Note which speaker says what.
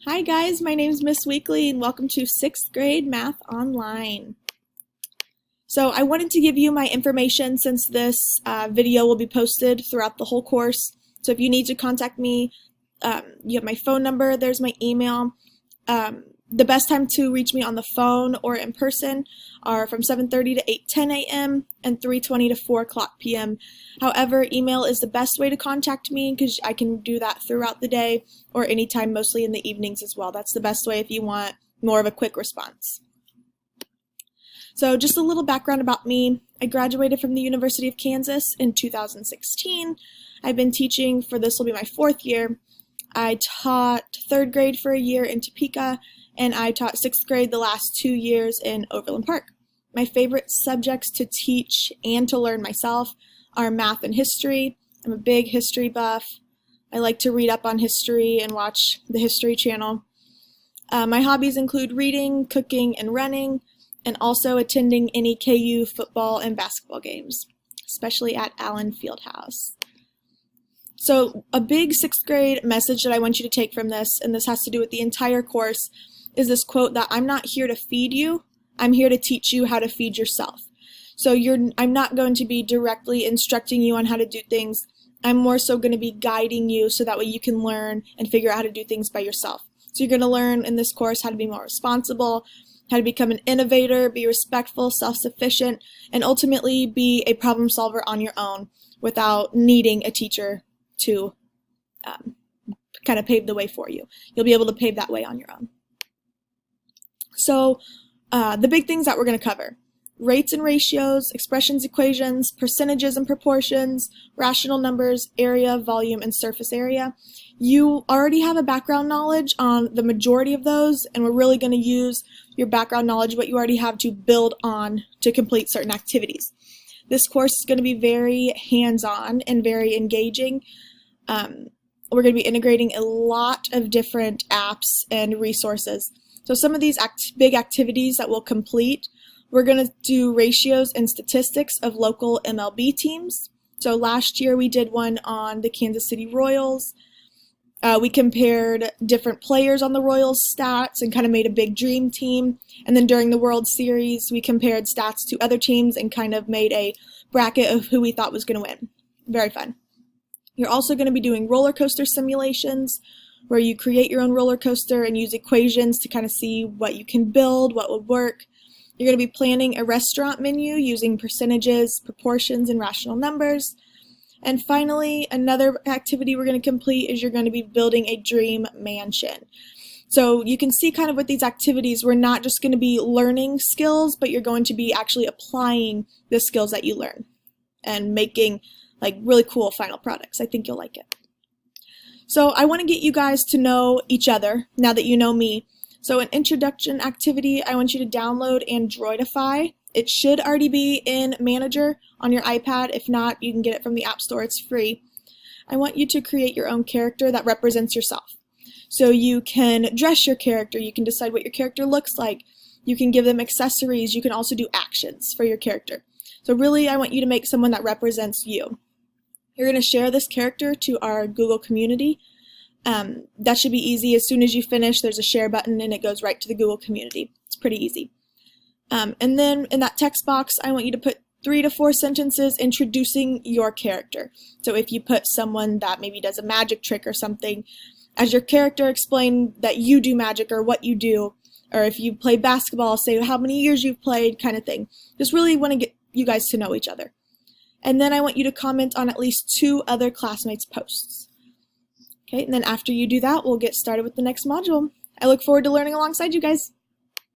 Speaker 1: Hi guys, my name is Miss Weekly and welcome to 6th grade Math Online. So I wanted to give you my information since this video will be posted throughout the whole course. So if you need to contact me, you have my phone number, there's my email. The best time to reach me on the phone or in person are from 7:30 to 8:10 a.m. and 3:20 to 4 o'clock p.m. However, email is the best way to contact me because I can do that throughout the day or anytime, mostly in the evenings as well. That's the best way if you want more of a quick response. So just a little background about me. I graduated from the University of Kansas in 2016. I've been teaching for this will be my 4th year. I taught 3rd grade for a year in Topeka, and I taught 6th grade the last 2 years in Overland Park. My favorite subjects to teach and to learn myself are math and history. I'm a big history buff. I like to read up on history and watch the History Channel. My hobbies include reading, cooking, and running, and also attending any KU football and basketball games, especially at Allen Fieldhouse. So a big 6th grade message that I want you to take from this, and this has to do with the entire course, is this quote that I'm not here to feed you, I'm here to teach you how to feed yourself. So I'm not going to be directly instructing you on how to do things. I'm more so going to be guiding you so that way you can learn and figure out how to do things by yourself. So you're going to learn in this course how to be more responsible, how to become an innovator, be respectful, self-sufficient, and ultimately be a problem solver on your own without needing a teacher to kind of pave the way for you. You'll be able to pave that way on your own. So the big things that we're going to cover: rates and ratios, expressions, equations, percentages and proportions, rational numbers, area, volume, and surface area. You already have a background knowledge on the majority of those, and we're really going to use your background knowledge, what you already have, to build on to complete certain activities. This course is going to be very hands-on and very engaging. We're going to be integrating a lot of different apps and resources. So some of these big activities that we'll complete, we're going to do ratios and statistics of local MLB teams. So last year we did one on the Kansas City Royals. We compared different players on the Royals' stats and kind of made a big dream team. And then during the World Series, we compared stats to other teams and kind of made a bracket of who we thought was going to win. Very fun. You're also going to be doing roller coaster simulations, where you create your own roller coaster and use equations to kind of see what you can build, what would work. You're going to be planning a restaurant menu using percentages, proportions, and rational numbers. And finally, another activity we're going to complete is you're going to be building a dream mansion. So you can see kind of with these activities, we're not just going to be learning skills, but you're going to be actually applying the skills that you learn and making like really cool final products. I think you'll like it. So I want to get you guys to know each other now that you know me. So an introduction activity, I want you to download Androidify. It should already be in Manager on your iPad. If not, you can get it from the App Store. It's free. I want you to create your own character that represents yourself. So you can dress your character. You can decide what your character looks like. You can give them accessories. You can also do actions for your character. So really, I want you to make someone that represents you. You're going to share this character to our Google community. That should be easy. As soon as you finish, there's a share button and it goes right to the Google community. It's pretty easy. And then in that text box, I want you to put 3 to 4 sentences introducing your character. So if you put someone that maybe does a magic trick or something, as your character, explain that you do magic or what you do. Or if you play basketball, say how many years you've played, kind of thing. Just really want to get you guys to know each other. And then I want you to comment on at least 2 other classmates' posts. Okay, and then after you do that, we'll get started with the next module. I look forward to learning alongside you guys.